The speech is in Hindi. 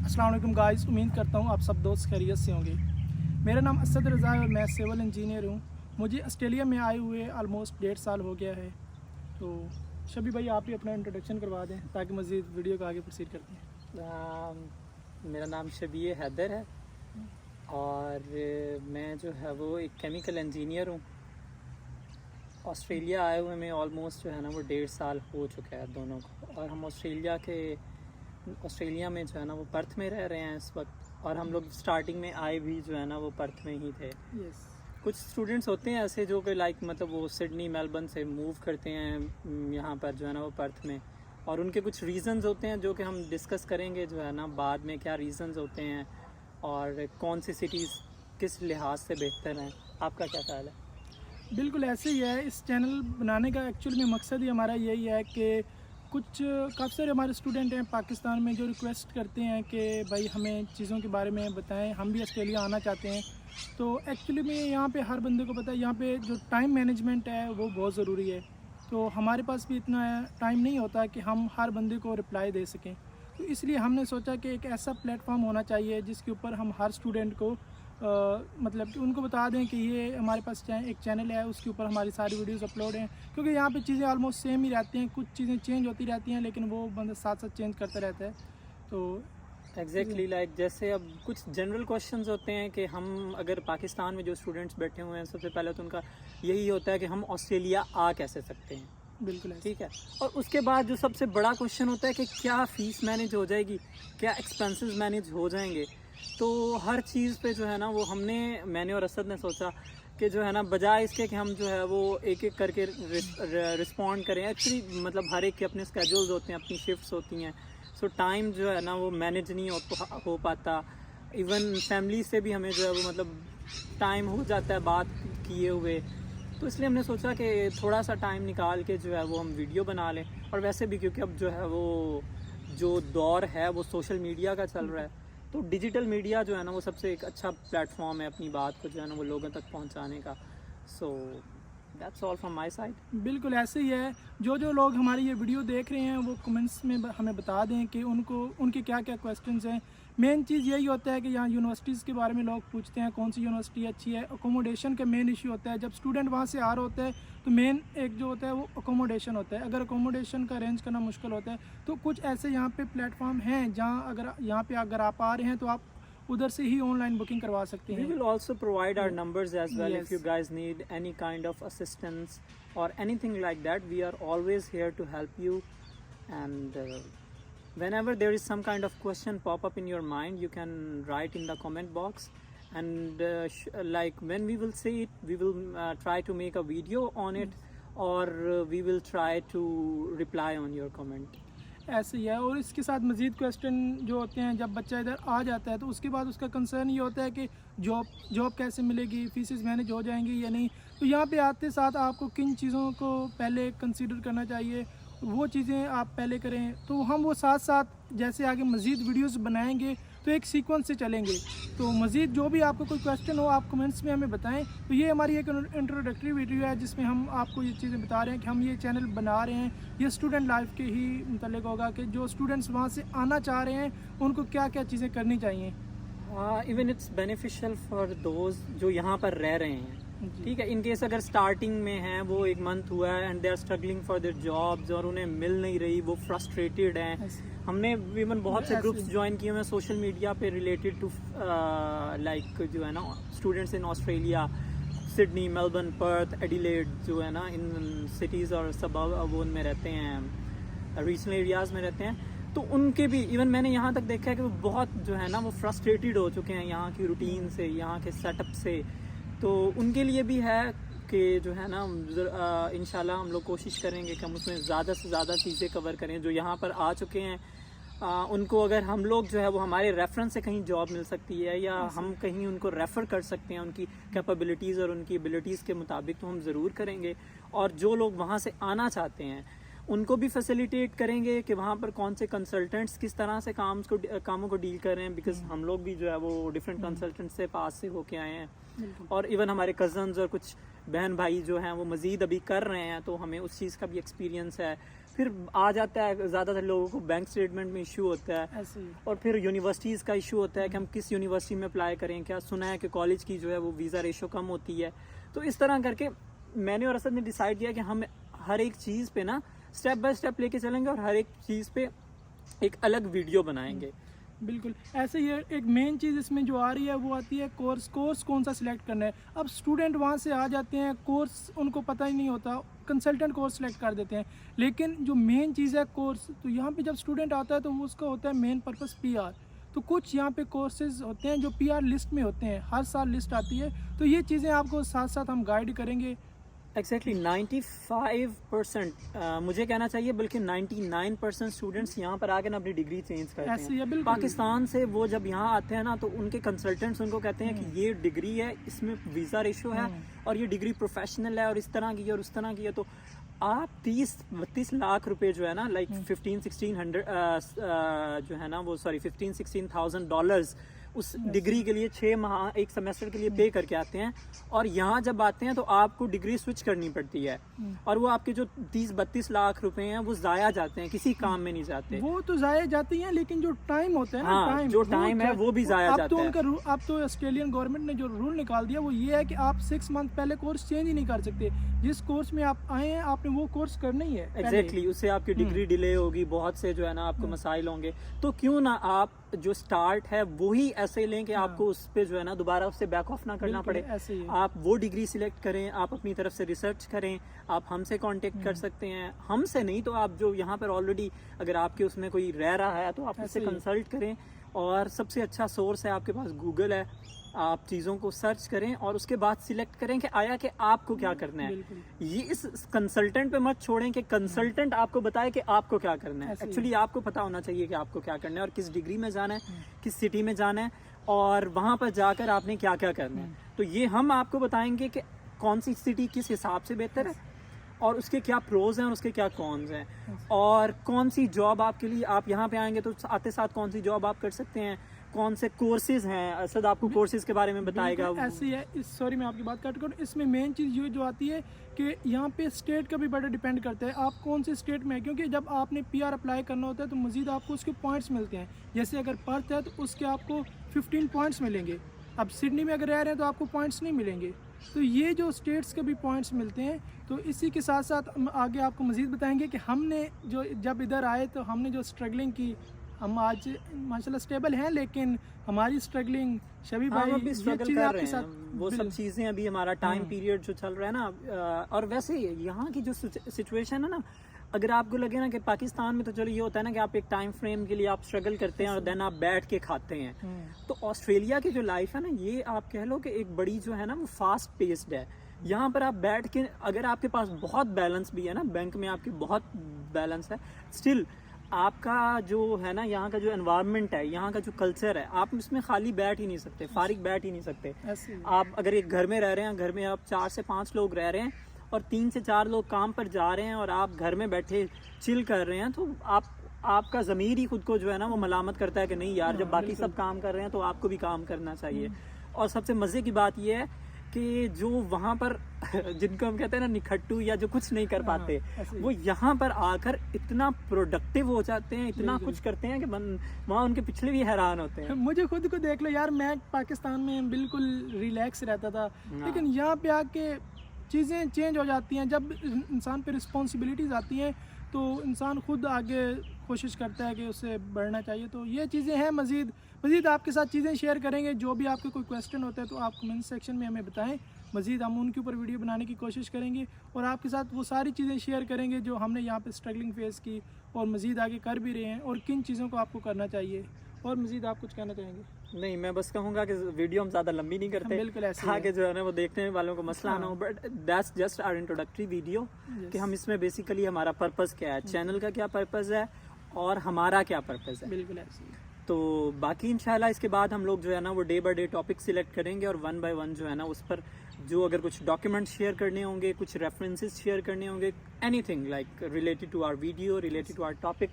अस्सलाम वालेकुम गाइस, उम्मीद करता हूँ आप सब दोस्त खैरियत से होंगे। मेरा नाम असद रज़ा है और मैं सिविल इंजीनियर हूँ। मुझे ऑस्ट्रेलिया में आए हुए ऑलमोस्ट 1.5 साल हो गया है। तो शबी भाई आप ही अपना इंट्रोडक्शन करवा दें ताकि मज़ीद वीडियो को आगे प्रोसीड करते हैं। मेरा नाम शबी हैदर है और मैं जो है वो एक केमिकल इंजीनियर हूँ। ऑस्ट्रेलिया आए हुए में ऑलमोस्ट जो है ना वो 1.5 साल हो चुका है दोनों को। और हम ऑस्ट्रेलिया में जो है ना वो पर्थ में रह रहे हैं इस वक्त। और हम लोग स्टार्टिंग में आए भी जो है ना वो पर्थ में ही थे। कुछ स्टूडेंट्स होते हैं ऐसे जो कि मतलब वो सिडनी मेलबर्न से मूव करते हैं यहाँ पर जो है ना वो पर्थ में, और उनके कुछ रीज़न्स होते हैं जो कि हम डिस्कस करेंगे जो है ना बाद में, क्या रीज़न्स होते हैं और कौन सी सिटीज़ किस लिहाज से बेहतर हैं। आपका क्या ख्याल है? बिल्कुल ऐसे ही है। इस चैनल बनाने का एक्चुअल में मकसद ही हमारा यही है कि काफ़ी सारे हमारे स्टूडेंट हैं पाकिस्तान में जो रिक्वेस्ट करते हैं कि भाई हमें चीज़ों के बारे में बताएं, हम भी ऑस्ट्रेलिया आना चाहते हैं। तो एक्चुअली में यहाँ पे हर बंदे को पता है यहाँ पे जो टाइम मैनेजमेंट है वो बहुत ज़रूरी है। तो हमारे पास भी इतना टाइम नहीं होता कि हम हर बंदे को रिप्लाई दे सकें। तो इसलिए हमने सोचा कि एक ऐसा प्लेटफॉर्म होना चाहिए जिसके ऊपर हम हर स्टूडेंट को मतलब कि उनको बता दें कि ये हमारे पास एक चैनल है, उसके ऊपर हमारी सारी वीडियोस अपलोड हैं। क्योंकि यहाँ पे चीज़ें ऑलमोस्ट सेम ही रहती हैं, कुछ चीज़ें चेंज होती रहती हैं लेकिन वो बंदा साथ साथ चेंज करता रहता है। तो एग्जैक्टली लाइक जैसे अब कुछ जनरल क्वेश्चंस होते हैं कि हम अगर पाकिस्तान में जो स्टूडेंट्स बैठे हुए हैं, सबसे पहले तो उनका यही होता है कि हम ऑस्ट्रेलिया आ कैसे सकते हैं। बिल्कुल ठीक है। और उसके बाद जो सबसे बड़ा क्वेश्चन होता है कि क्या फ़ीस मैनेज हो जाएगी, क्या एक्सपेंसेस मैनेज हो जाएंगे। तो हर चीज़ पे जो है ना वो मैंने और असद ने सोचा कि जो है ना बजाय इसके कि हम जो है वो एक एक करके रिस्पॉन्ड करें। एक्चुअली मतलब हर एक के अपने स्केड्यूल्स होते हैं, अपनी शिफ्ट्स होती हैं। सो टाइम जो है ना वो मैनेज नहीं हो पाता। इवन फैमिली से भी हमें जो है वो मतलब टाइम हो जाता है बात किए हुए। तो इसलिए हमने सोचा कि थोड़ा सा टाइम निकाल के जो है वो हम वीडियो बना लें। और वैसे भी क्योंकि अब जो है वो जो दौर है वो सोशल मीडिया का चल रहा है, तो डिजिटल मीडिया जो है ना वो सबसे एक अच्छा प्लेटफॉर्म है अपनी बात को जो है ना वो लोगों तक पहुंचाने का। So that's all from my side. बिल्कुल ऐसे ही है। जो लोग हमारी ये वीडियो देख रहे हैं वो कमेंट्स में हमें बता दें कि उनके क्या क्या क्वेश्चंस हैं। मेन चीज़ यही होता है कि यहाँ यूनिवर्सिटीज़ के बारे में लोग पूछते हैं कौन सी यूनिवर्सिटी अच्छी है। अकोमोडेशन का मेन इशू होता है। जब स्टूडेंट वहाँ से आ रहा होता है तो मेन एक जो होता है वो अकोमोडेशन होता है। अगर अकोमोडेशन का अरेंज करना मुश्किल होता है तो कुछ ऐसे यहाँ पे प्लेटफॉर्म हैं जहाँ पे अगर आप आ रहे हैं तो आप उधर से ही ऑनलाइन बुकिंग करवा सकते हैं। We will also provide our numbers as well. Yes. If you guys need any kind of assistance or anything like that, we are always here to help you. And whenever there is some kind of question pop up in your mind, you can write in the comment box. And like when we will see it, we will try to make a video on it, or we will try to reply on your comment. ऐसे ही है। और इसके साथ मज़ीद क्वेश्चन जो होते हैं जब बच्चा इधर आ जाता है तो उसके बाद उसका कंसर्न ये होता है कि जॉब कैसे मिलेगी, फीसेस मैनेज हो जाएंगी या नहीं। तो यहाँ पे आते साथ आपको किन चीज़ों को पहले कंसीडर करना चाहिए वो चीज़ें आप पहले करें। तो हम वो साथ साथ जैसे आगे मज़ीद वीडियोस बनाएंगे तो एक सीक्वेंस से चलेंगे। तो मज़ीद जो भी आपको कोई क्वेश्चन हो आप कमेंट्स में हमें बताएं। तो ये हमारी एक इंट्रोडक्टरी वीडियो है जिसमें हम आपको ये चीज़ें बता रहे हैं कि हम ये चैनल बना रहे हैं। ये स्टूडेंट लाइफ के ही मुतल्लिक होगा कि जो स्टूडेंट्स वहाँ से आना चाह रहे हैं उनको क्या क्या चीज़ें करनी चाहिए। Even it's beneficial for those जो यहाँ पर रह रहे हैं। ठीक है, इन केस अगर स्टार्टिंग में हैं, वो 1 मंथ हुआ है and they are struggling for their jobs और उन्हें मिल नहीं रही, वो फ्रस्ट्रेटेड हैं। हमने इवन बहुत से ग्रुप्स ज्वाइन किए हुए हैं सोशल मीडिया पे रिलेटेड टू लाइक जो है ना students in Australia, Sydney, Melbourne, Perth, Adelaide जो है ना इन सिटीज़ और सबब वो उनमें रहते हैं, रीजनल एरियाज़ में रहते हैं। तो उनके भी इवन मैंने यहाँ तक देखा है कि वो बहुत जो है ना वो फ्रस्ट्रेटेड हो चुके हैं यहाँ की रूटीन से, यहाँ के सेटअप से। तो उनके लिए भी है कि जो है ना इंशाल्लाह हम लोग कोशिश करेंगे कि हम उसमें ज़्यादा से ज़्यादा चीज़ें कवर करें। जो यहाँ पर आ चुके हैं उनको अगर हम लोग जो है वो हमारे रेफरेंस से कहीं जॉब मिल सकती है या हम कहीं उनको रेफ़र कर सकते हैं उनकी कैपेबिलिटीज़ और उनकी एबिलिटीज़ के मुताबिक, तो हम ज़रूर करेंगे। और जो लोग वहाँ से आना चाहते हैं उनको भी फैसिलिटेट करेंगे कि वहाँ पर कौन से कंसल्टेंट्स किस तरह से कामों को डील कर रहे हैं। बिकॉज हम लोग भी जो है वो डिफरेंट कंसल्टेंट से पास से होके आए हैं और इवन हमारे कज़न्स और कुछ बहन भाई जो हैं वो मज़ीद अभी कर रहे हैं, तो हमें उस चीज़ का भी एक्सपीरियंस है। फिर आ जाता है, ज़्यादातर लोगों को बैंक स्टेटमेंट में इशू होता है, ऐसे ही और फिर यूनिवर्सिटीज़ का इशू होता है कि हम किस यूनिवर्सिटी में अप्लाई करें। क्या सुना है कि कॉलेज की जो है वो वीज़ा रेशो कम होती है। तो इस तरह करके मैंने और असद ने डिसाइड किया कि हम हर एक चीज़ पे ना स्टेप बाय स्टेप लेके चलेंगे और हर एक चीज़ पे एक अलग वीडियो बनाएंगे। बिल्कुल ऐसे ही है। एक मेन चीज़ इसमें जो आ रही है वो आती है कोर्स कौन सा सिलेक्ट करना है। अब स्टूडेंट वहाँ से आ जाते हैं, कोर्स उनको पता ही नहीं होता, कंसल्टेंट कोर्स सिलेक्ट कर देते हैं। लेकिन जो मेन चीज़ है कोर्स, तो यहाँ पे जब स्टूडेंट आता है तो वो उसका होता है मेन पर्पस पीआर। तो कुछ यहाँ पे कोर्सेज होते हैं जो पीआर लिस्ट में होते हैं, हर साल लिस्ट आती है। तो ये चीज़ें आपको साथ साथ हम गाइड करेंगे। एग्जैक्टली 95% मुझे कहना चाहिए बल्कि 99% स्टूडेंट्स यहाँ पर आके ना अपनी डिग्री चेंज करते ऐसे ही है, हैं। बिल्कुल। पाकिस्तान से वो जब यहाँ आते हैं ना तो उनके कंसल्टेंट्स उनको कहते हैं कि ये डिग्री है, इसमें वीज़ा रेशो है और ये डिग्री प्रोफेशनल है और इस तरह की है और उस तरह की है। तो आप 30-32 लाख रुपए जो है ना, लाइक 15-1600 जो है ना वो, सॉरी 15-16,000 डॉलर्स उस डिग्री के लिए 6 माह, एक सेमेस्टर के लिए पे करके आते हैं। और यहाँ जब आते हैं तो आपको डिग्री स्विच करनी पड़ती है और वो आपके जो 30-32 लाख रुपए हैं वो ज़ाया जाते हैं, किसी काम में नहीं जाते। वो तो ज़ाया जाती हैं, लेकिन जो टाइम होता है ना, हाँ, टाइम जो टाइम है वो भी ज़ाया अब जाता तो है। उनका अब तो ऑस्ट्रेलियन गवर्नमेंट ने जो रूल निकाल दिया वो ये है कि आप 6 मंथ पहले कोर्स चेंज ही नहीं कर सकते। जिस कोर्स में आप आए हैं आपने वो कोर्स करना ही है। एग्जैक्टली उससे आपकी डिग्री डिले होगी, बहुत से जो है ना आपको मसाइल होंगे। तो क्यों ना आप जो स्टार्ट है वही ऐसे लें कि आपको उस पे जो है ना दोबारा उससे बैक ऑफ ना करना पड़े। ऐसे ही है। आप वो डिग्री सिलेक्ट करें, आप अपनी तरफ से रिसर्च करें, आप हमसे कांटेक्ट कर सकते हैं। हमसे नहीं तो आप जो यहाँ पर ऑलरेडी अगर आपके उसमें कोई रह रहा है तो आप उससे कंसल्ट करें। और सबसे अच्छा सोर्स है आपके पास गूगल है, आप चीज़ों को सर्च करें और उसके बाद सिलेक्ट करें कि आया कि आपको क्या करना है। ये इस कंसल्टेंट पे मत छोड़ें कि कंसल्टेंट आपको बताए कि आपको क्या करना है। एक्चुअली आपको पता होना चाहिए कि आपको क्या करना है और किस डिग्री में जाना है, किस सिटी में जाना है और वहाँ पर जाकर आपने क्या क्या करना है। तो ये हम आपको बताएंगे कि कौन सी सिटी किस हिसाब से बेहतर है और उसके क्या प्रोज हैं और उसके क्या कॉन्स हैं और कौन सी जॉब आपके लिए, आप यहाँ पे आएंगे तो आते साथ कौन सी जॉब आप कर सकते हैं, कौन से कोर्सेज हैं। असद आपको कोर्सेज के बारे में बताएगा। ऐसी है, सॉरी मैं आपकी बात काट कर, इसमें मेन चीज़ ये जो आती है कि यहाँ पे स्टेट का भी बड़ा डिपेंड करता है आप कौन से स्टेट में है। क्योंकि जब आपने पीआर अप्लाई करना होता है तो मज़ीद आपको उसके पॉइंट्स मिलते हैं। जैसे अगर पर्थ है तो उसके आपको 15 पॉइंट्स मिलेंगे। अब सिडनी में अगर रह रहे हैं तो आपको पॉइंट्स नहीं मिलेंगे। तो ये जो स्टेट्स के भी पॉइंट्स मिलते हैं। तो इसी के साथ साथ हम आगे आपको मज़ीद बताएंगे कि हमने जो जब इधर आए तो हमने जो स्ट्रगलिंग की, हम आज माशाल्लाह स्टेबल हैं, लेकिन हमारी स्ट्रगलिंग शबी भाई अभी स्ट्रगल कर रहे हैं, वो सब बिल्कुल। चीज़ें अभी हमारा टाइम पीरियड जो चल रहा है ना। और वैसे यहाँ की जो सिचुएशन है ना, अगर आपको लगे ना कि पाकिस्तान में तो चलो ये होता है ना कि आप एक टाइम फ्रेम के लिए आप स्ट्रगल करते हैं और देन आप बैठ के खाते हैं। तो ऑस्ट्रेलिया की जो लाइफ है ना, ये आप कह लो कि एक बड़ी जो है ना वो फास्ट पेस्ड है। यहाँ पर आप बैठ के, अगर आपके पास बहुत बैलेंस भी है ना, बैंक में आपकी बहुत बैलेंस है, स्टिल आपका जो है ना यहाँ का जो एनवायरनमेंट है, यहाँ का जो कल्चर है, आप इसमें खाली बैठ ही नहीं सकते, फारिग बैठ ही नहीं सकते। आप अगर एक घर में रह रहे हैं, घर में आप 4 से 5 लोग रह रहे हैं और 3 से 4 लोग काम पर जा रहे हैं और आप घर में बैठे चिल कर रहे हैं, तो आपका ज़मीर ही खुद को जो है ना वो मलामत करता है कि नहीं यार, जब बाकी सब काम कर रहे हैं तो आपको भी काम करना चाहिए। और सबसे मज़े की बात यह है कि जो वहाँ पर जिनको हम कहते हैं ना निखट्टू या जो कुछ नहीं कर पाते, वो यहाँ पर आकर इतना प्रोडक्टिव हो जाते हैं, इतना कुछ करते हैं कि वहाँ उनके पिछले भी हैरान होते हैं। मुझे खुद को देख लो यार, मैं पाकिस्तान में बिल्कुल रिलैक्स रहता था, लेकिन यहाँ पे आके चीज़ें चेंज हो जाती हैं। जब इंसान पे रिस्पॉन्सिबिलिटीज़ आती हैं तो इंसान खुद आगे कोशिश करता है कि उससे बढ़ना चाहिए। तो ये चीज़ें हैं। मज़ीद आपके साथ चीज़ें शेयर करेंगे। जो भी आपके कोई क्वेश्चन होता है तो आप कमेंट सेक्शन में हमें बताएं, मज़ीद हम उनके ऊपर वीडियो बनाने की कोशिश करेंगे और आपके साथ वो सारी चीज़ें शेयर करेंगे जो हमने यहाँ पे स्ट्रगलिंग फेस की और मज़ीद आगे कर भी रहे हैं और किन चीज़ों को आपको करना चाहिए। और मज़ीद आप कुछ कहना चाहेंगे? नहीं, मैं बस कहूँगा कि वीडियो हम ज़्यादा लंबी नहीं करते, बिल्कुल ऐसे ताकि जो है ना वो देखने वालों को मसला ना हो। But that's just our introductory video कि हम इसमें बेसिकली हमारा पर्पस क्या है, चैनल का क्या पर्पस है और हमारा क्या पर्पस है। बिल्कुल ऐसे। तो बाकी इंशाल्लाह इसके बाद हम लोग जो है ना वो day by day topic select करेंगे और 1 बाय 1 जो है ना उस पर जो अगर कुछ डॉक्यूमेंट शेयर करने होंगे, कुछ रेफरेंसेस शेयर करने होंगे, anything like related to our video, related to our topic,